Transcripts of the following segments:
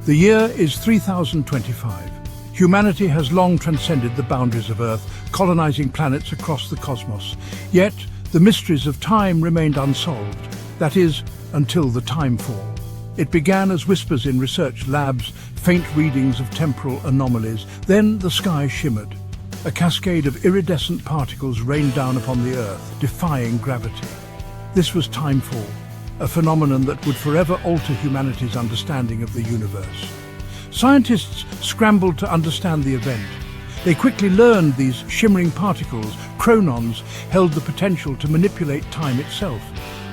The year is 3025. Humanity has long transcended the boundaries of Earth, colonizing planets across the cosmos. Yet, the mysteries of time remained unsolved. That is, until the Timefall. It began as whispers in research labs, faint readings of temporal anomalies. Then the sky shimmered. A cascade of iridescent particles rained down upon the Earth, defying gravity. This was Timefall, a phenomenon that would forever alter humanity's understanding of the universe. Scientists scrambled to understand the event. They quickly learned these shimmering particles, chronons, held the potential to manipulate time itself.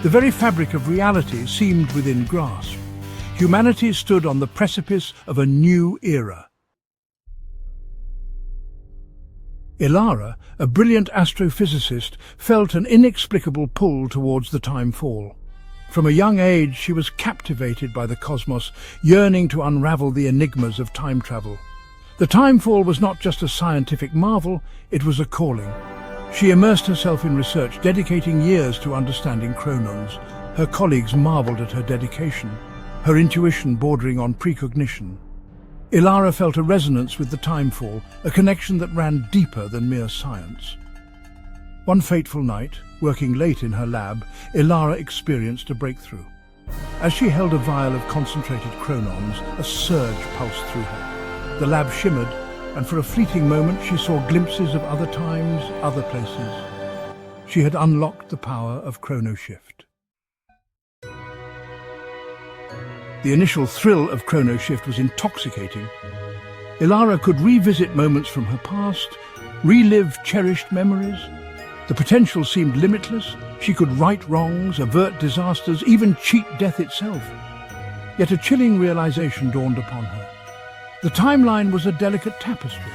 The very fabric of reality seemed within grasp. Humanity stood on the precipice of a new era. Ilara, a brilliant astrophysicist, felt an inexplicable pull towards the Timefall. From a young age, she was captivated by the cosmos, yearning to unravel the enigmas of time travel. The Timefall was not just a scientific marvel, it was a calling. She immersed herself in research, dedicating years to understanding chronons. Her colleagues marveled at her dedication, her intuition bordering on precognition. Ilara felt a resonance with the Timefall, a connection that ran deeper than mere science. One fateful night, working late in her lab, Ilara experienced a breakthrough. As she held a vial of concentrated chronons, a surge pulsed through her. The lab shimmered, and for a fleeting moment she saw glimpses of other times, other places. She had unlocked the power of chrono shift. The initial thrill of chrono shift was intoxicating. Ilara could revisit moments from her past, relive cherished memories. The potential seemed limitless. She could right wrongs, avert disasters, even cheat death itself. Yet a chilling realization dawned upon her. The timeline was a delicate tapestry.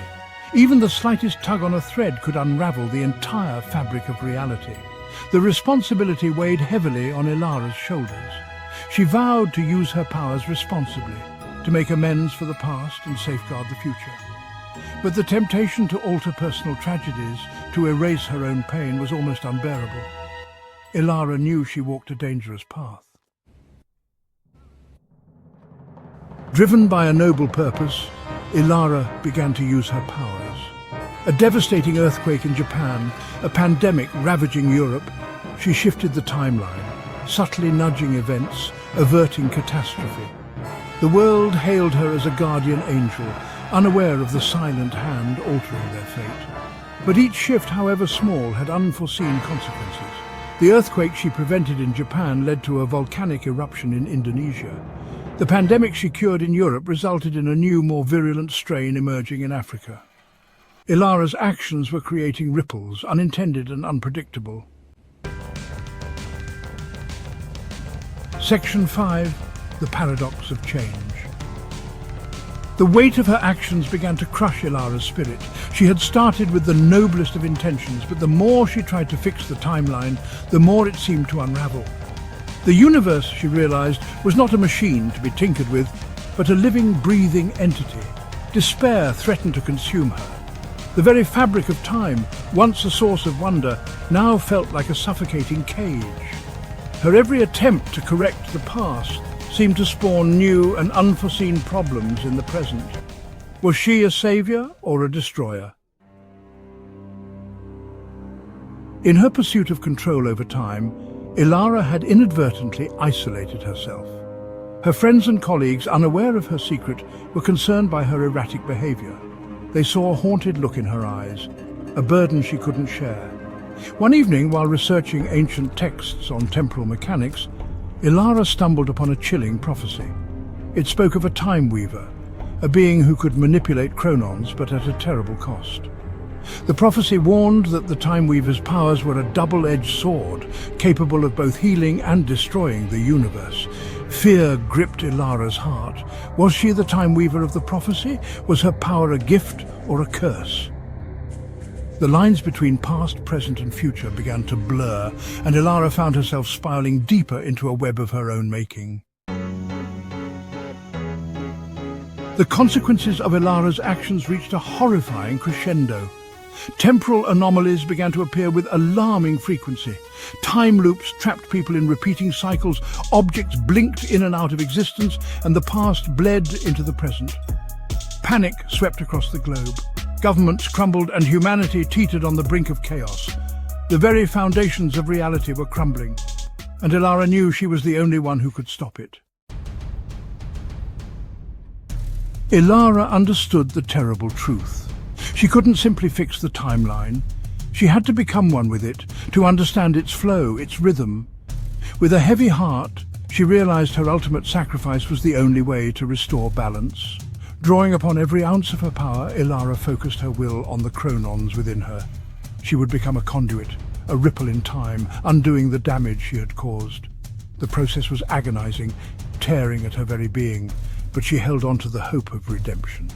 Even the slightest tug on a thread could unravel the entire fabric of reality. The responsibility weighed heavily on Ilara's shoulders. She vowed to use her powers responsibly, to make amends for the past and safeguard the future. But the temptation to alter personal tragedies, to erase her own pain, was almost unbearable. Ilara knew she walked a dangerous path. Driven by a noble purpose, Ilara began to use her powers. A devastating earthquake in Japan, a pandemic ravaging Europe, she shifted the timeline, subtly nudging events, averting catastrophe. The world hailed her as a guardian angel, unaware of the silent hand altering their fate. But each shift, however small, had unforeseen consequences. The earthquake she prevented in Japan led to a volcanic eruption in Indonesia. The pandemic she cured in Europe resulted in a new, more virulent strain emerging in Africa. Ilara's actions were creating ripples, unintended and unpredictable. Section 5. The Paradox of Change. The weight of her actions began to crush Ilara's spirit. She had started with the noblest of intentions, but the more she tried to fix the timeline, the more it seemed to unravel. The universe, she realized, was not a machine to be tinkered with, but a living, breathing entity. Despair threatened to consume her. The very fabric of time, once a source of wonder, now felt like a suffocating cage. Her every attempt to correct the past seemed to spawn new and unforeseen problems in the present. Was she a savior or a destroyer? In her pursuit of control over time, Ilara had inadvertently isolated herself. Her friends and colleagues, unaware of her secret, were concerned by her erratic behavior. They saw a haunted look in her eyes, a burden she couldn't share. One evening, while researching ancient texts on temporal mechanics, Ilara stumbled upon a chilling prophecy. It spoke of a time weaver, a being who could manipulate chronons, but at a terrible cost. The prophecy warned that the time weaver's powers were a double-edged sword, capable of both healing and destroying the universe. Fear gripped Ilara's heart. Was she the time weaver of the prophecy? Was her power a gift or a curse? The lines between past, present and future began to blur, and Ilara found herself spiraling deeper into a web of her own making. The consequences of Ilara's actions reached a horrifying crescendo. Temporal anomalies began to appear with alarming frequency. Time loops trapped people in repeating cycles, objects blinked in and out of existence, and the past bled into the present. Panic swept across the globe. Governments crumbled and humanity teetered on the brink of chaos. The very foundations of reality were crumbling, and Ilara knew she was the only one who could stop it. Ilara understood the terrible truth. She couldn't simply fix the timeline. She had to become one with it, to understand its flow, its rhythm. With a heavy heart, she realized her ultimate sacrifice was the only way to restore balance. Drawing upon every ounce of her power, Ilara focused her will on the chronons within her. She would become a conduit, a ripple in time, undoing the damage she had caused. The process was agonizing, tearing at her very being, but she held on to the hope of redemption.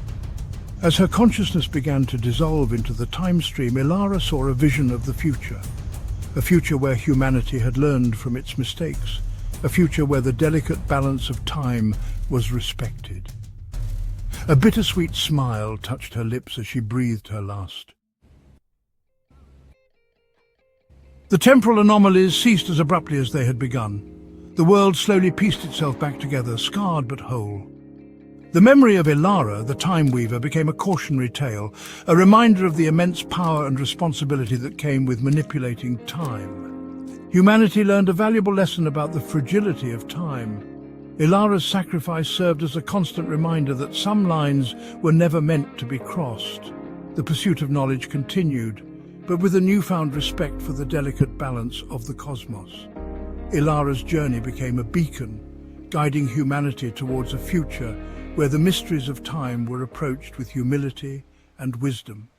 As her consciousness began to dissolve into the time stream, Ilara saw a vision of the future. A future where humanity had learned from its mistakes. A future where the delicate balance of time was respected. A bittersweet smile touched her lips as she breathed her last. The temporal anomalies ceased as abruptly as they had begun. The world slowly pieced itself back together, scarred but whole. The memory of Ilara, the Time Weaver, became a cautionary tale, a reminder of the immense power and responsibility that came with manipulating time. Humanity learned a valuable lesson about the fragility of time. Ilara's sacrifice served as a constant reminder that some lines were never meant to be crossed. The pursuit of knowledge continued, but with a newfound respect for the delicate balance of the cosmos. Ilara's journey became a beacon, guiding humanity towards a future where the mysteries of time were approached with humility and wisdom.